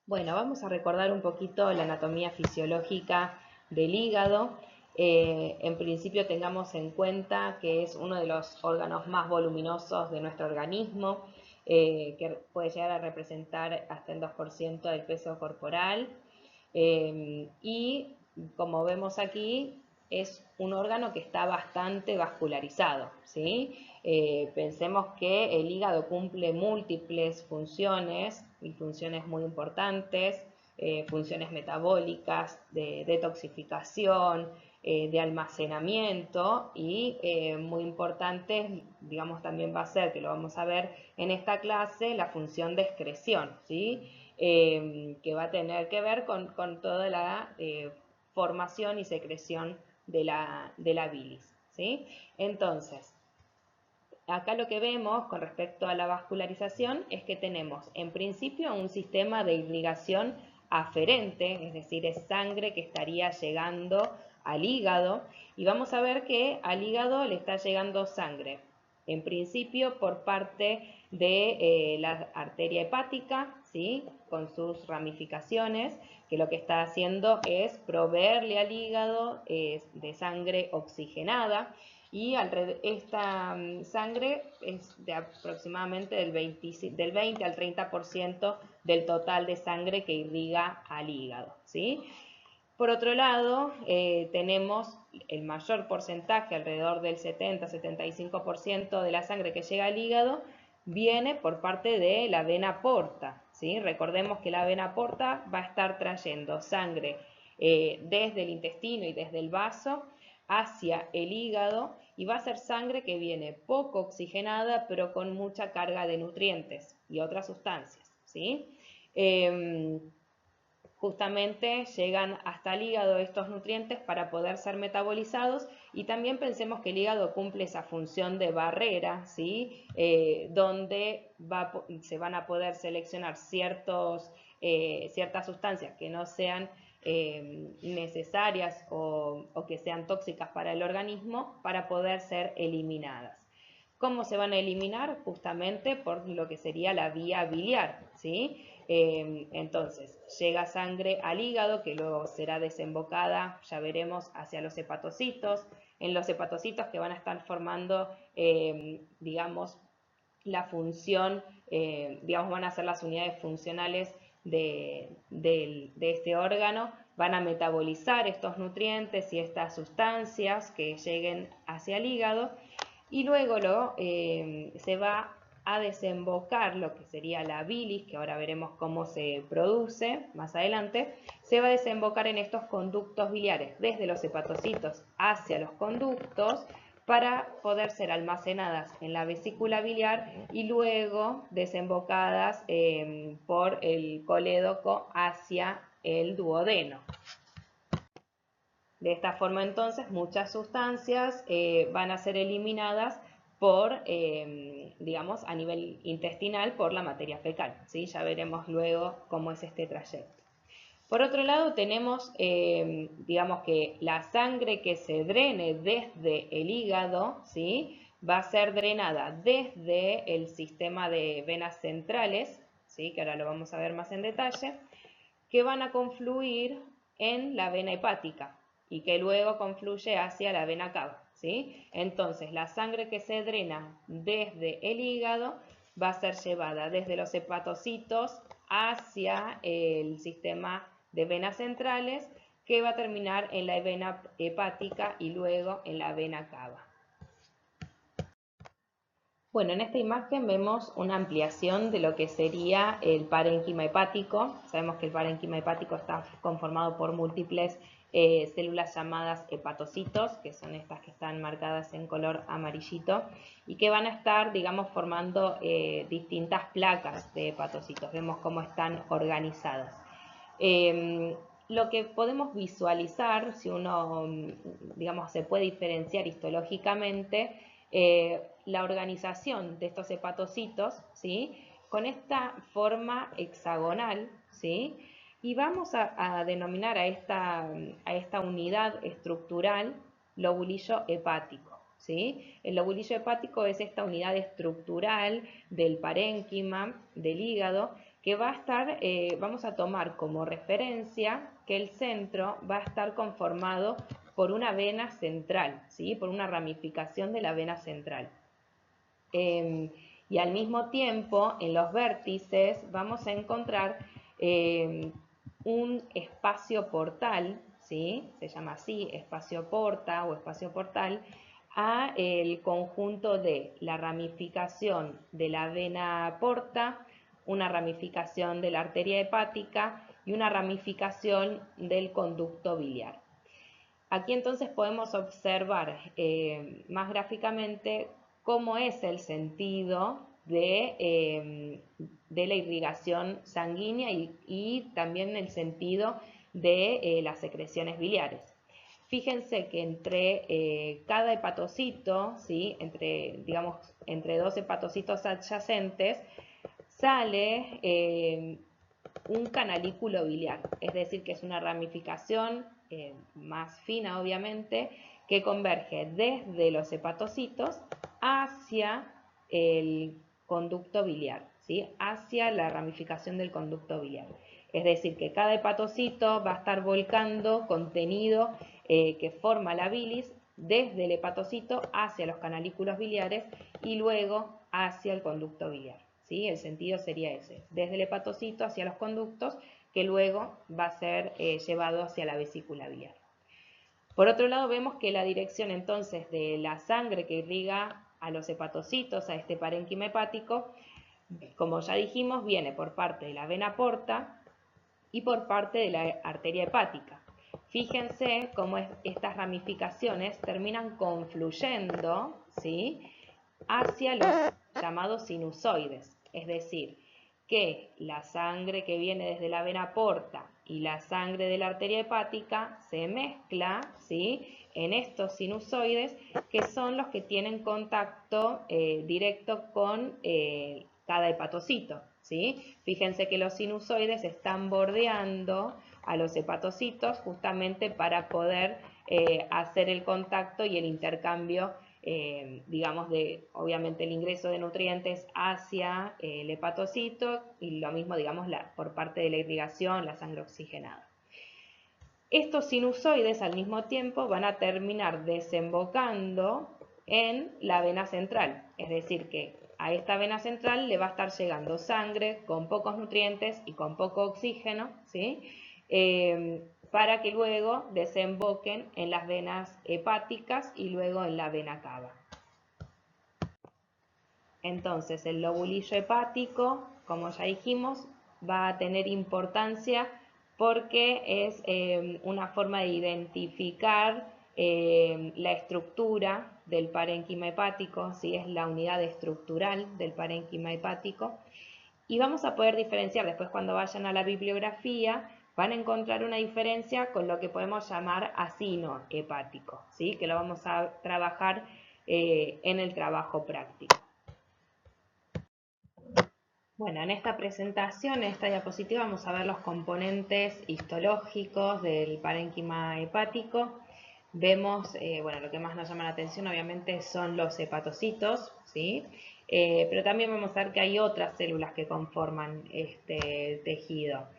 Bueno, vamos a recordar un poquito la anatomía fisiológica del hígado. En principio tengamos en cuenta que es uno de los órganos más voluminosos de nuestro organismo, que puede llegar a representar hasta el 2% del peso corporal. Y como vemos aquí, es un órgano que está bastante vascularizado, ¿sí? Pensemos que el hígado cumple múltiples funciones y funciones muy importantes, funciones metabólicas, de detoxificación, de almacenamiento y muy importante, digamos, también va a ser, que lo vamos a ver en esta clase, la función de excreción, ¿sí? Que va a tener que ver con toda la formación y secreción de la bilis, ¿sí? Entonces, acá lo que vemos con respecto a la vascularización es que tenemos en principio un sistema de irrigación aferente, es decir, es sangre que estaría llegando al hígado, y vamos a ver que al hígado le está llegando sangre, en principio por parte de la arteria hepática, ¿sí? Con sus ramificaciones, que lo que está haciendo es proveerle al hígado de sangre oxigenada, y esta sangre es de aproximadamente del 20 al 30% del total de sangre que irriga al hígado, ¿sí? Por otro lado, tenemos el mayor porcentaje, alrededor del 70-75% de la sangre que llega al hígado, viene por parte de la vena porta, ¿sí? Recordemos que la vena porta va a estar trayendo sangre desde el intestino y desde el vaso hacia el hígado, y va a ser sangre que viene poco oxigenada pero con mucha carga de nutrientes y otras sustancias, ¿sí? Justamente llegan hasta el hígado estos nutrientes para poder ser metabolizados, y también pensemos que el hígado cumple esa función de barrera, ¿sí? Donde se van a poder seleccionar ciertas sustancias que no sean necesarias o que sean tóxicas para el organismo para poder ser eliminadas. ¿Cómo se van a eliminar? Justamente por lo que sería la vía biliar, ¿sí? Entonces, llega sangre al hígado que luego será desembocada, ya veremos, hacia los hepatocitos, en los hepatocitos que van a estar formando, digamos, la función, digamos, van a ser las unidades funcionales de este órgano, van a metabolizar estos nutrientes y estas sustancias que lleguen hacia el hígado, y luego se va a desembocar lo que sería la bilis, que ahora veremos cómo se produce más adelante. Se va a desembocar en estos conductos biliares, desde los hepatocitos hacia los conductos, para poder ser almacenadas en la vesícula biliar y luego desembocadas por el colédoco hacia el duodeno. De esta forma, entonces, muchas sustancias van a ser eliminadas digamos, a nivel intestinal por la materia fecal, ¿sí? Ya veremos luego cómo es este trayecto. Por otro lado, tenemos, digamos, que la sangre que se drene desde el hígado, ¿sí? Va a ser drenada desde el sistema de venas centrales, ¿sí? Que ahora lo vamos a ver más en detalle, que van a confluir en la vena hepática y que luego confluye hacia la vena cava, ¿sí? Entonces, la sangre que se drena desde el hígado va a ser llevada desde los hepatocitos hacia el sistema de venas centrales, que va a terminar en la vena hepática y luego en la vena cava. Bueno, en esta imagen vemos una ampliación de lo que sería el parénquima hepático. Sabemos que el parénquima hepático está conformado por múltiples células llamadas hepatocitos, que son estas que están marcadas en color amarillito, y que van a estar, digamos, formando distintas placas de hepatocitos. Vemos cómo están organizadas. Lo que podemos visualizar, si uno, digamos, se puede diferenciar histológicamente, la organización de estos hepatocitos, ¿sí? Con esta forma hexagonal, ¿sí? Y vamos a denominar a esta unidad estructural lobulillo hepático, ¿sí? El lobulillo hepático es esta unidad estructural del parénquima, del hígado, que va a estar, vamos a tomar como referencia que el centro va a estar conformado por una vena central, ¿sí? Por una ramificación de la vena central. Y al mismo tiempo, en los vértices vamos a encontrar un espacio portal, ¿sí? Se llama así, espacio porta o espacio portal, a el conjunto de la ramificación de la vena porta, una ramificación de la arteria hepática y una ramificación del conducto biliar. Aquí entonces podemos observar más gráficamente cómo es el sentido de la irrigación sanguínea y también el sentido de las secreciones biliares. Fíjense que entre cada hepatocito, ¿sí? entre dos hepatocitos adyacentes, sale un canalículo biliar, es decir, que es una ramificación más fina, obviamente, que converge desde los hepatocitos hacia el conducto biliar, ¿sí? Hacia la ramificación del conducto biliar. Es decir, que cada hepatocito va a estar volcando contenido que forma la bilis desde el hepatocito hacia los canalículos biliares y luego hacia el conducto biliar. ¿Sí? El sentido sería ese, desde el hepatocito hacia los conductos, que luego va a ser llevado hacia la vesícula biliar. Por otro lado, vemos que la dirección entonces de la sangre que irriga a los hepatocitos, a este parénquima hepático, como ya dijimos, viene por parte de la vena porta y por parte de la arteria hepática. Fíjense cómo estas ramificaciones terminan confluyendo, ¿sí?, hacia los llamados sinusoides, es decir, que la sangre que viene desde la vena porta y la sangre de la arteria hepática se mezcla, ¿sí?, en estos sinusoides, que son los que tienen contacto directo con cada hepatocito, ¿sí? Fíjense que los sinusoides están bordeando a los hepatocitos justamente para poder hacer el contacto y el intercambio, digamos, de obviamente el ingreso de nutrientes hacia el hepatocito y lo mismo, digamos, por parte de la irrigación, la sangre oxigenada. Estos sinusoides al mismo tiempo van a terminar desembocando en la vena central, es decir que a esta vena central le va a estar llegando sangre con pocos nutrientes y con poco oxígeno, ¿sí?, para que luego desemboquen en las venas hepáticas y luego en la vena cava. Entonces, el lobulillo hepático, como ya dijimos, va a tener importancia porque es una forma de identificar la estructura del parénquima hepático, ¿sí? Es la unidad estructural del parénquima hepático. Y vamos a poder diferenciar, después cuando vayan a la bibliografía, van a encontrar una diferencia con lo que podemos llamar acino hepático, ¿sí?, que lo vamos a trabajar en el trabajo práctico. Bueno, en esta presentación, en esta diapositiva, vamos a ver los componentes histológicos del parénquima hepático. Vemos, bueno, lo que más nos llama la atención obviamente son los hepatocitos, ¿sí? Pero también vamos a ver que hay otras células que conforman este tejido.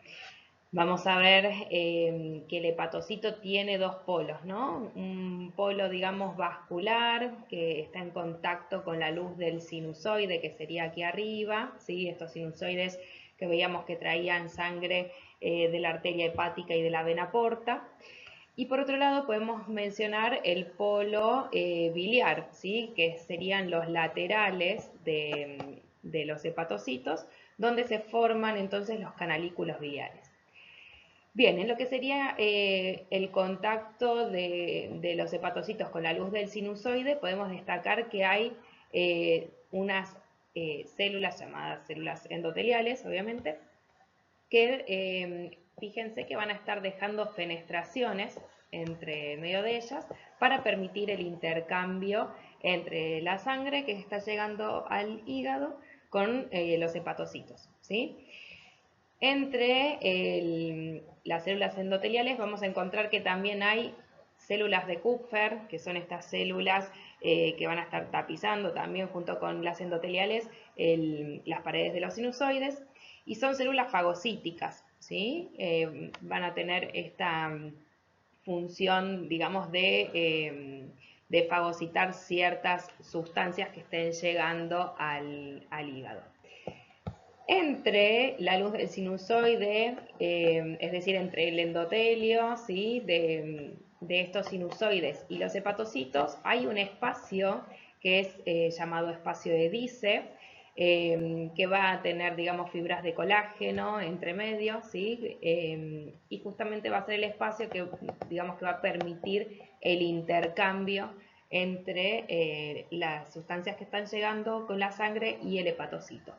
Vamos a ver que el hepatocito tiene dos polos, ¿no? Un polo, digamos, vascular, que está en contacto con la luz del sinusoide, que sería aquí arriba, ¿sí? Estos sinusoides que veíamos que traían sangre de la arteria hepática y de la vena porta. Y por otro lado podemos mencionar el polo biliar, ¿sí?, que serían los laterales de los hepatocitos, donde se forman entonces los canalículos biliares. Bien, en lo que sería el contacto de los hepatocitos con la luz del sinusoide, podemos destacar que hay unas células llamadas células endoteliales, obviamente, que fíjense que van a estar dejando fenestraciones entre medio de ellas para permitir el intercambio entre la sangre que está llegando al hígado con los hepatocitos, ¿sí? Entre las células endoteliales vamos a encontrar que también hay células de Kupffer, que son estas células que van a estar tapizando también junto con las endoteliales las paredes de los sinusoides. Y son células fagocíticas, ¿sí? Van a tener esta función, digamos, de fagocitar ciertas sustancias que estén llegando al hígado. Entre la luz del sinusoide, es decir, entre el endotelio, ¿sí?, de estos sinusoides y los hepatocitos, hay un espacio que es llamado espacio de Dice, que va a tener, digamos, fibras de colágeno entre medio, ¿sí? Y justamente va a ser el espacio que, digamos, que va a permitir el intercambio entre las sustancias que están llegando con la sangre y el hepatocito.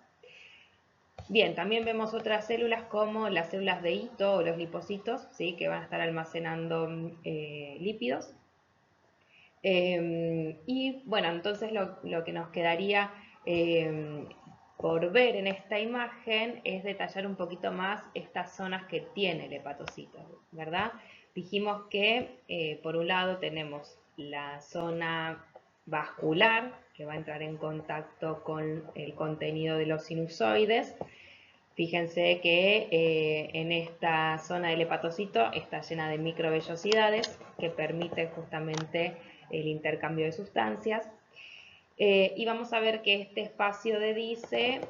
Bien, también vemos otras células como las células de hito o los lipocitos, ¿sí?, que van a estar almacenando lípidos. Y bueno, entonces lo que nos quedaría por ver en esta imagen es detallar un poquito más estas zonas que tiene el hepatocito, ¿verdad? Dijimos que por un lado tenemos la zona vascular, que va a entrar en contacto con el contenido de los sinusoides. Fíjense que en esta zona del hepatocito está llena de microvellosidades que permiten justamente el intercambio de sustancias. Y vamos a ver que este espacio de Dice,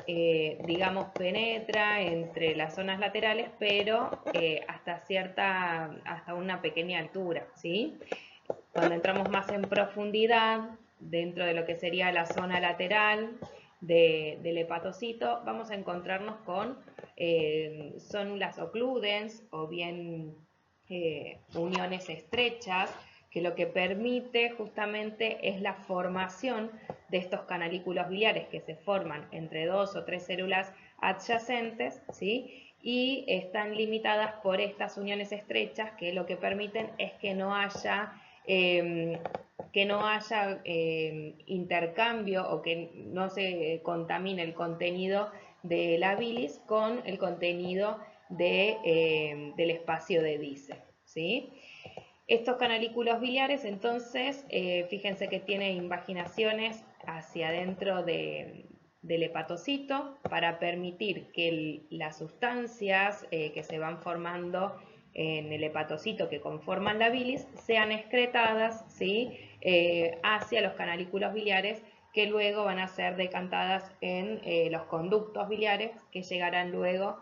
digamos, penetra entre las zonas laterales, pero hasta una pequeña altura, ¿sí? Cuando entramos más en profundidad, dentro de lo que sería la zona lateral del hepatocito, vamos a encontrarnos con células ocludens o bien uniones estrechas, que lo que permite justamente es la formación de estos canalículos biliares que se forman entre 2 o 3 células adyacentes, ¿sí?, y están limitadas por estas uniones estrechas que lo que permiten es que no haya intercambio o que no se contamine el contenido de la bilis con el contenido del espacio de Dice, ¿sí? Estos canalículos biliares, entonces, fíjense que tienen invaginaciones hacia adentro del hepatocito para permitir que las sustancias que se van formando en el hepatocito que conforman la bilis sean excretadas, ¿sí?, hacia los canalículos biliares, que luego van a ser decantadas en los conductos biliares que llegarán luego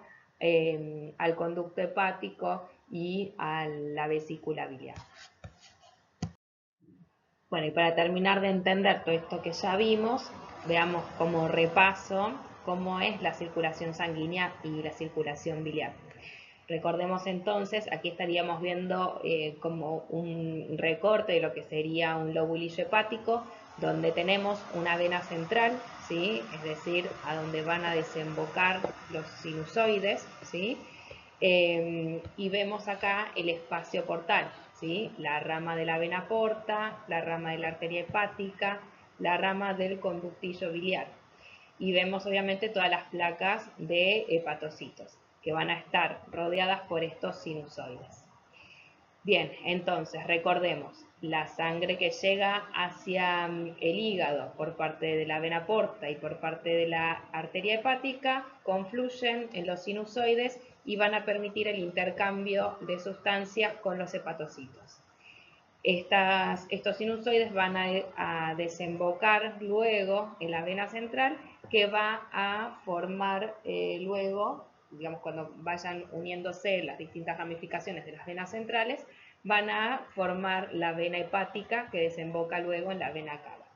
al conducto hepático y a la vesícula biliar. Bueno, y para terminar de entender todo esto que ya vimos, veamos como repaso cómo es la circulación sanguínea y la circulación biliar. Recordemos entonces, aquí estaríamos viendo como un recorte de lo que sería un lobulillo hepático, donde tenemos una vena central, ¿sí?, es decir, a donde van a desembocar los sinusoides, ¿sí?, y vemos acá el espacio portal, ¿sí?, la rama de la vena porta, la rama de la arteria hepática, la rama del conductillo biliar. Y vemos obviamente todas las placas de hepatocitos que van a estar rodeadas por estos sinusoides. Bien, entonces recordemos, la sangre que llega hacia el hígado por parte de la vena porta y por parte de la arteria hepática confluyen en los sinusoides y van a permitir el intercambio de sustancias con los hepatocitos. Estos sinusoides van a desembocar luego en la vena central, que va a formar luego, digamos, cuando vayan uniéndose las distintas ramificaciones de las venas centrales, van a formar la vena hepática que desemboca luego en la vena cava.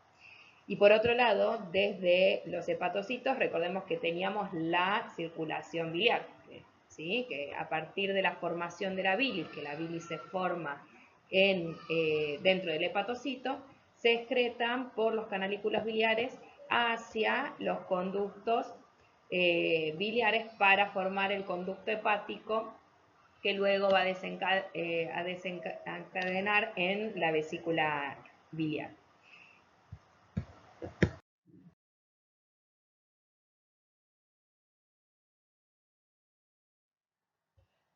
Y por otro lado, desde los hepatocitos, recordemos que teníamos la circulación biliar, ¿sí?, que a partir de la formación de la bilis, que la bilis se forma dentro del hepatocito, se excretan por los canalículos biliares hacia los conductos biliares para formar el conducto hepático, que luego va a desencadenar en la vesícula biliar.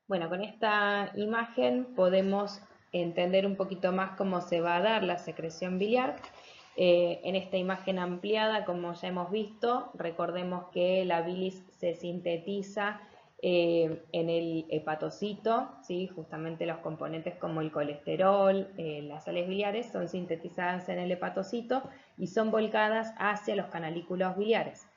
Bueno, con esta imagen podemos entender un poquito más cómo se va a dar la secreción biliar. En esta imagen ampliada, como ya hemos visto, recordemos que la bilis se sintetiza en el hepatocito, ¿sí? Justamente los componentes como el colesterol, las sales biliares son sintetizadas en el hepatocito y son volcadas hacia los canalículos biliares,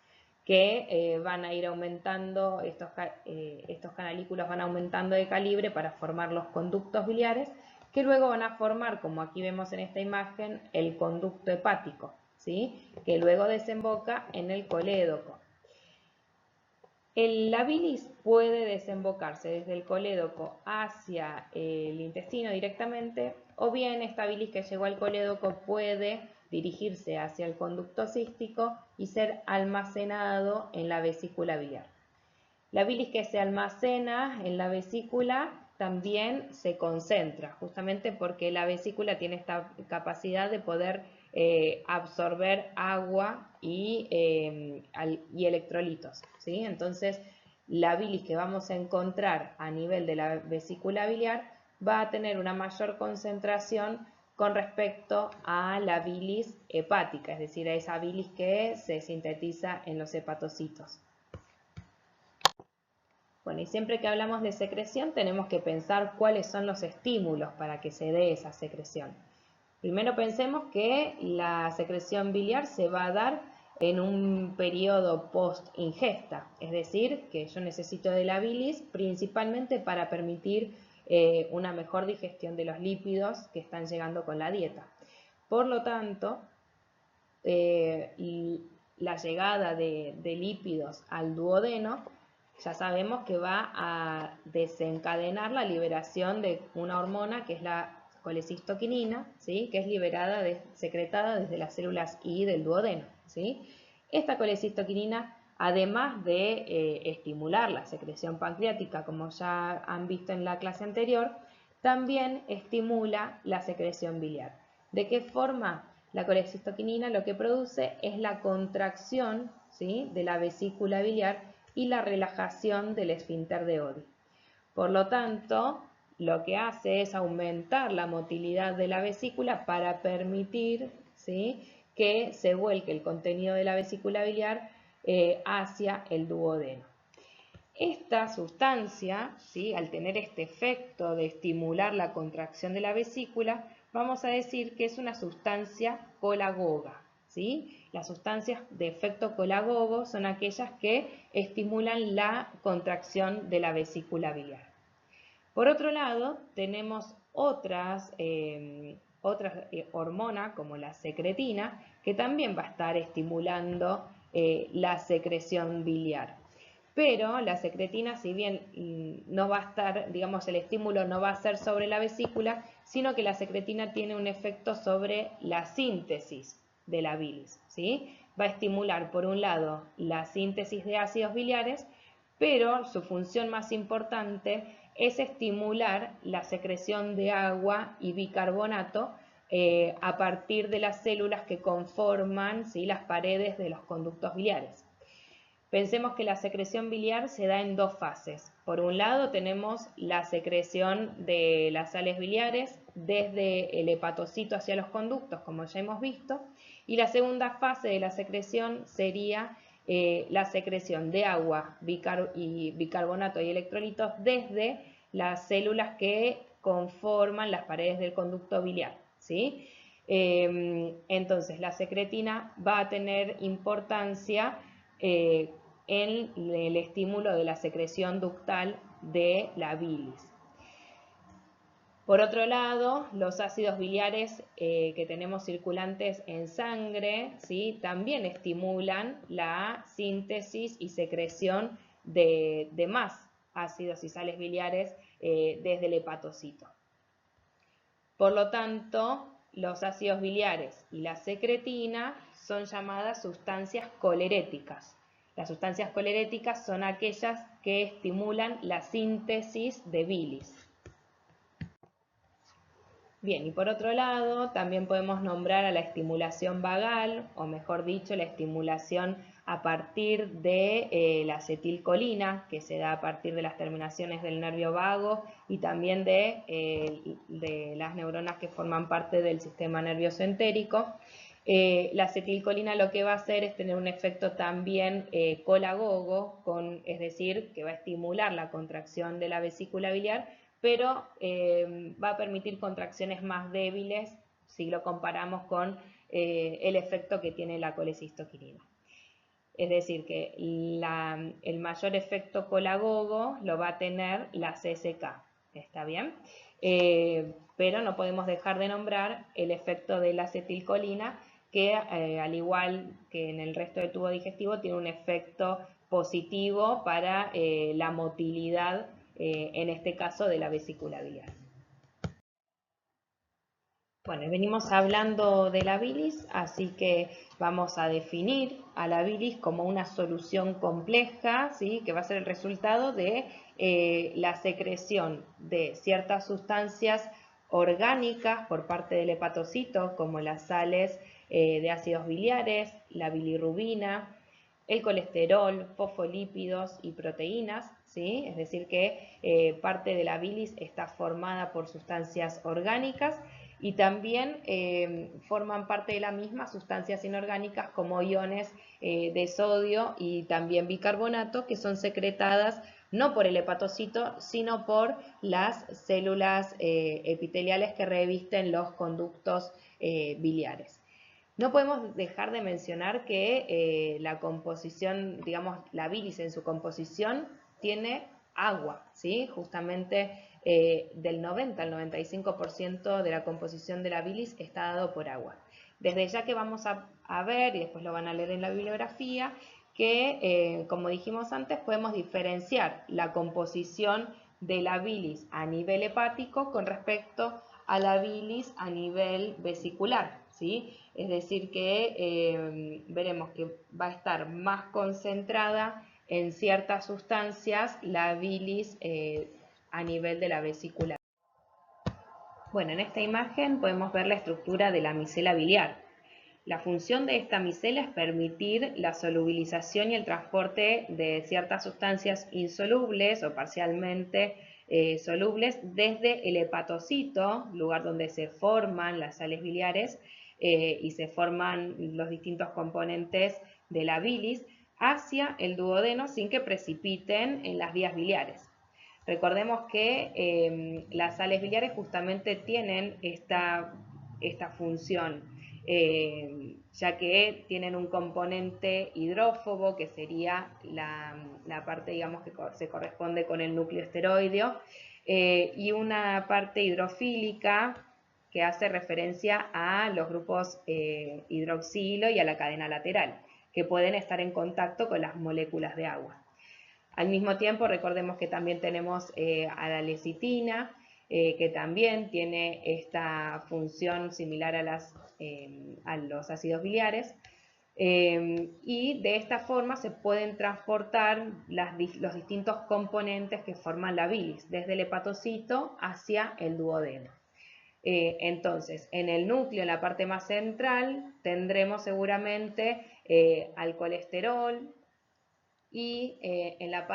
que van a ir aumentando, estos canalículos van aumentando de calibre para formar los conductos biliares, que luego van a formar, como aquí vemos en esta imagen, el conducto hepático, ¿sí? Que luego desemboca en el colédoco. La bilis puede desembocarse desde el colédoco hacia el intestino directamente, o bien esta bilis que llegó al colédoco puede dirigirse hacia el conducto cístico y ser almacenado en la vesícula biliar. La bilis que se almacena en la vesícula también se concentra, justamente porque la vesícula tiene esta capacidad de poder absorber agua y electrolitos, ¿sí? Entonces, la bilis que vamos a encontrar a nivel de la vesícula biliar va a tener una mayor concentración con respecto a la bilis hepática, es decir, a esa bilis que se sintetiza en los hepatocitos. Bueno, y siempre que hablamos de secreción tenemos que pensar cuáles son los estímulos para que se dé esa secreción. Primero pensemos que la secreción biliar se va a dar en un periodo post-ingesta, es decir, que yo necesito de la bilis principalmente para permitir una mejor digestión de los lípidos que están llegando con la dieta. Por lo tanto, la llegada de lípidos al duodeno ya sabemos que va a desencadenar la liberación de una hormona que es la colecistoquinina, ¿sí? Que es secretada desde las células I del duodeno, ¿sí? Esta colecistoquinina, además de estimular la secreción pancreática, como ya han visto en la clase anterior, también estimula la secreción biliar. ¿De qué forma? La colecistoquinina lo que produce es la contracción, ¿sí? De la vesícula biliar y la relajación del esfínter de Oddi. Por lo tanto, lo que hace es aumentar la motilidad de la vesícula para permitir, ¿sí? Que se vuelque el contenido de la vesícula biliar hacia el duodeno. Esta sustancia, ¿sí? Al tener este efecto de estimular la contracción de la vesícula, vamos a decir que es una sustancia colagoga, ¿sí? Las sustancias de efecto colagogo son aquellas que estimulan la contracción de la vesícula biliar. Por otro lado, tenemos otras hormonas como la secretina que también va a estar estimulando la secreción biliar. Pero la secretina, si bien no va a estar, digamos, el estímulo no va a ser sobre la vesícula, sino que la secretina tiene un efecto sobre la síntesis de la bilis, ¿sí? Va a estimular, por un lado, la síntesis de ácidos biliares, pero su función más importante es estimular la secreción de agua y bicarbonato a partir de las células que conforman, ¿sí? Las paredes de los conductos biliares. Pensemos que la secreción biliar se da en dos fases. Por un lado tenemos la secreción de las sales biliares desde el hepatocito hacia los conductos, como ya hemos visto, y la segunda fase de la secreción sería la secreción de agua y bicarbonato y electrolitos desde las células que conforman las paredes del conducto biliar, ¿sí? Entonces la secretina va a tener importancia en el estímulo de la secreción ductal de la bilis. Por otro lado, los ácidos biliares que tenemos circulantes en sangre, ¿sí? También estimulan la síntesis y secreción de más ácidos y sales biliares desde el hepatocito. Por lo tanto, los ácidos biliares y la secretina son llamadas sustancias coleréticas. Las sustancias coleréticas son aquellas que estimulan la síntesis de bilis. Bien, y por otro lado, también podemos nombrar a la estimulación vagal, o mejor dicho, la estimulación a partir de la acetilcolina, que se da a partir de las terminaciones del nervio vago y también de las neuronas que forman parte del sistema nervioso entérico. La acetilcolina lo que va a hacer es tener un efecto también colagogo, es decir, que va a estimular la contracción de la vesícula biliar, pero va a permitir contracciones más débiles si lo comparamos con el efecto que tiene la colecistoquinina. Es decir, que el mayor efecto colagogo lo va a tener la CSK, ¿está bien? Pero no podemos dejar de nombrar el efecto de la acetilcolina, que al igual que en el resto del tubo digestivo tiene un efecto positivo para la motilidad, en este caso de la vesícula biliar. Bueno, venimos hablando de la bilis, así que vamos a definir a la bilis como una solución compleja, ¿sí? Que va a ser el resultado de la secreción de ciertas sustancias orgánicas por parte del hepatocito, como las sales de ácidos biliares, la bilirrubina, el colesterol, fosfolípidos y proteínas, ¿sí? Es decir que parte de la bilis está formada por sustancias orgánicas y también forman parte de la misma sustancias inorgánicas como iones de sodio y también bicarbonato, que son secretadas no por el hepatocito, sino por las células epiteliales que revisten los conductos biliares. No podemos dejar de mencionar que la composición, digamos, la bilis en su composición tiene agua, ¿sí? Justamente del 90 al 95% de la composición de la bilis está dado por agua. Desde ya que vamos a ver, y después lo van a leer en la bibliografía, que como dijimos antes, podemos diferenciar la composición de la bilis a nivel hepático con respecto a la bilis a nivel vesicular, ¿sí? Es decir que veremos que va a estar más concentrada en ciertas sustancias la bilis a nivel de la vesícula. Bueno, en esta imagen podemos ver la estructura de la micela biliar. La función de esta micela es permitir la solubilización y el transporte de ciertas sustancias insolubles o parcialmente solubles desde el hepatocito, lugar donde se forman las sales biliares y se forman los distintos componentes de la bilis, hacia el duodeno sin que precipiten en las vías biliares. Recordemos que las sales biliares justamente tienen esta función, ya que tienen un componente hidrófobo, que sería la parte, digamos, que se corresponde con el núcleo esteroideo, y una parte hidrofílica que hace referencia a los grupos hidroxilo y a la cadena lateral, que pueden estar en contacto con las moléculas de agua. Al mismo tiempo, recordemos que también tenemos a la lecitina, que también tiene esta función similar a los ácidos biliares, y de esta forma se pueden transportar los distintos componentes que forman la bilis, desde el hepatocito hacia el duodeno. Entonces, en el núcleo, en la parte más central, tendremos seguramente al colesterol, y en la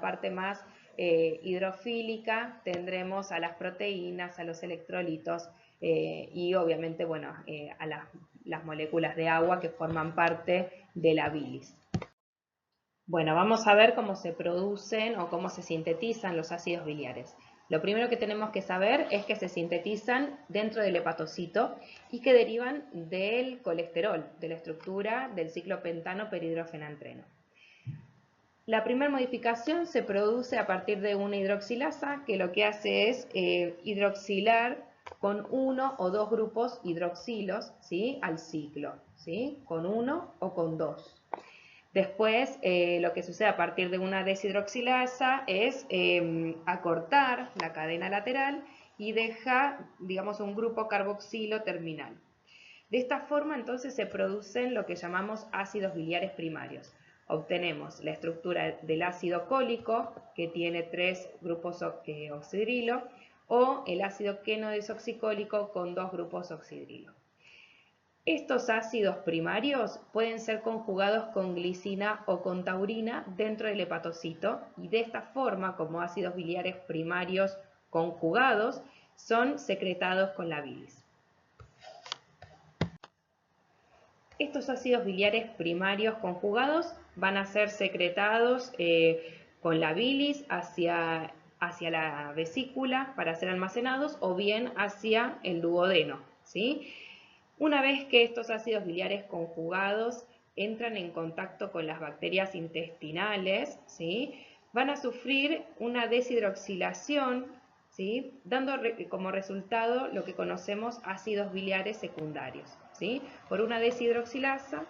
parte más hidrofílica tendremos a las proteínas, a los electrolitos y obviamente, bueno, a las moléculas de agua que forman parte de la bilis. Bueno, vamos a ver cómo se producen o cómo se sintetizan los ácidos biliares. Lo primero que tenemos que saber es que se sintetizan dentro del hepatocito y que derivan del colesterol, de la estructura del ciclo pentano-perhidrofenantreno. La primera modificación se produce a partir de una hidroxilasa que lo que hace es hidroxilar con uno o dos grupos hidroxilos, ¿sí? Al ciclo, ¿sí? Con uno o con dos. Después lo que sucede a partir de una deshidroxilasa es acortar la cadena lateral y deja, digamos, un grupo carboxilo terminal. De esta forma entonces se producen lo que llamamos ácidos biliares primarios. Obtenemos la estructura del ácido cólico, que tiene 3 grupos oxidrilo, o el ácido queno-desoxicólico con 2 grupos oxidrilo. Estos ácidos primarios pueden ser conjugados con glicina o con taurina dentro del hepatocito y de esta forma, como ácidos biliares primarios conjugados, son secretados con la bilis. Estos ácidos biliares primarios conjugados van a ser secretados con la bilis hacia la vesícula para ser almacenados o bien hacia el duodeno, ¿sí? Una vez que estos ácidos biliares conjugados entran en contacto con las bacterias intestinales, ¿sí? Van a sufrir una deshidroxilación, ¿sí? Dando como resultado lo que conocemos ácidos biliares secundarios, ¿sí? Por una deshidroxilasa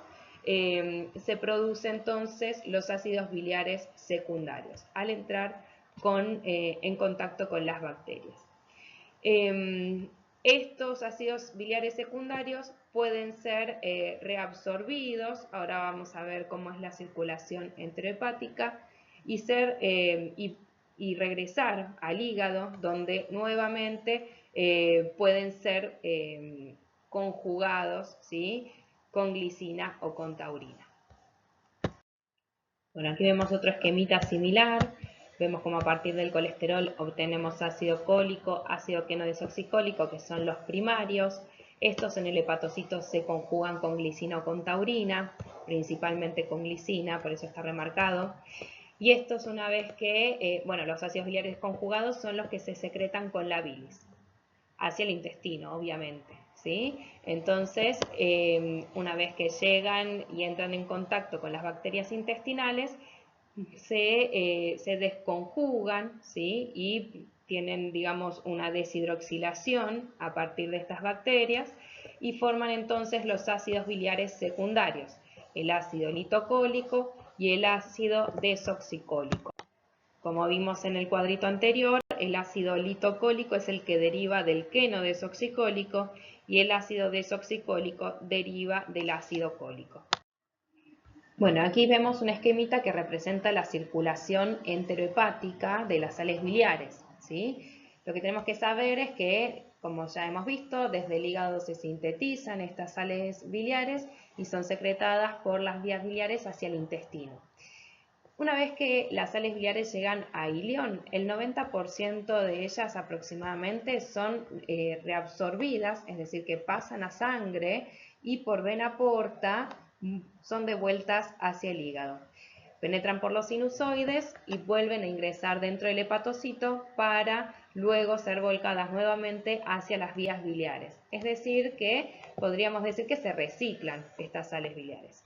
se producen entonces los ácidos biliares secundarios al entrar en contacto con las bacterias. Estos ácidos biliares secundarios pueden ser reabsorbidos, ahora vamos a ver cómo es la circulación enterohepática, y regresar al hígado, donde nuevamente pueden ser conjugados, ¿sí?, con glicina o con taurina. Bueno, aquí vemos otro esquemita similar. Vemos como a partir del colesterol obtenemos ácido cólico, ácido quenodesoxicólico, que son los primarios. Estos en el hepatocito se conjugan con glicina o con taurina, principalmente con glicina, por eso está remarcado. Y estos, una vez que, los ácidos biliares conjugados son los que se secretan con la bilis, hacia el intestino, obviamente, ¿sí? Entonces, una vez que llegan y entran en contacto con las bacterias intestinales, se desconjugan, ¿sí?, y tienen, digamos, una deshidroxilación a partir de estas bacterias y forman entonces los ácidos biliares secundarios, el ácido litocólico y el ácido desoxicólico. Como vimos en el cuadrito anterior, el ácido litocólico es el que deriva del quenodesoxicólico y el ácido desoxicólico deriva del ácido cólico. Bueno, aquí vemos un esquemita que representa la circulación enterohepática de las sales biliares, ¿sí? Lo que tenemos que saber es que, como ya hemos visto, desde el hígado se sintetizan estas sales biliares y son secretadas por las vías biliares hacia el intestino. Una vez que las sales biliares llegan a ileón, el 90% de ellas aproximadamente son reabsorbidas, es decir, que pasan a sangre y por vena porta son devueltas hacia el hígado. Penetran por los sinusoides y vuelven a ingresar dentro del hepatocito para luego ser volcadas nuevamente hacia las vías biliares. Es decir, que podríamos decir que se reciclan estas sales biliares.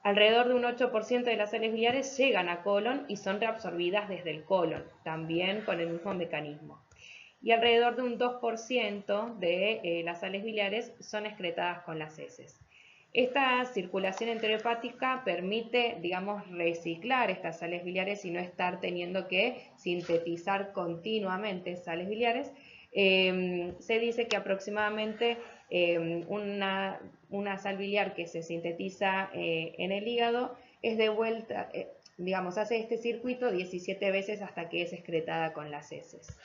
Alrededor de un 8% de las sales biliares llegan a colon y son reabsorbidas desde el colon, también con el mismo mecanismo. Y alrededor de un 2% de las sales biliares son excretadas con las heces. Esta circulación enterohepática permite, digamos, reciclar estas sales biliares y no estar teniendo que sintetizar continuamente sales biliares. Se dice que aproximadamente una sal biliar que se sintetiza en el hígado es devuelta, digamos, hace este circuito 17 veces hasta que es excretada con las heces.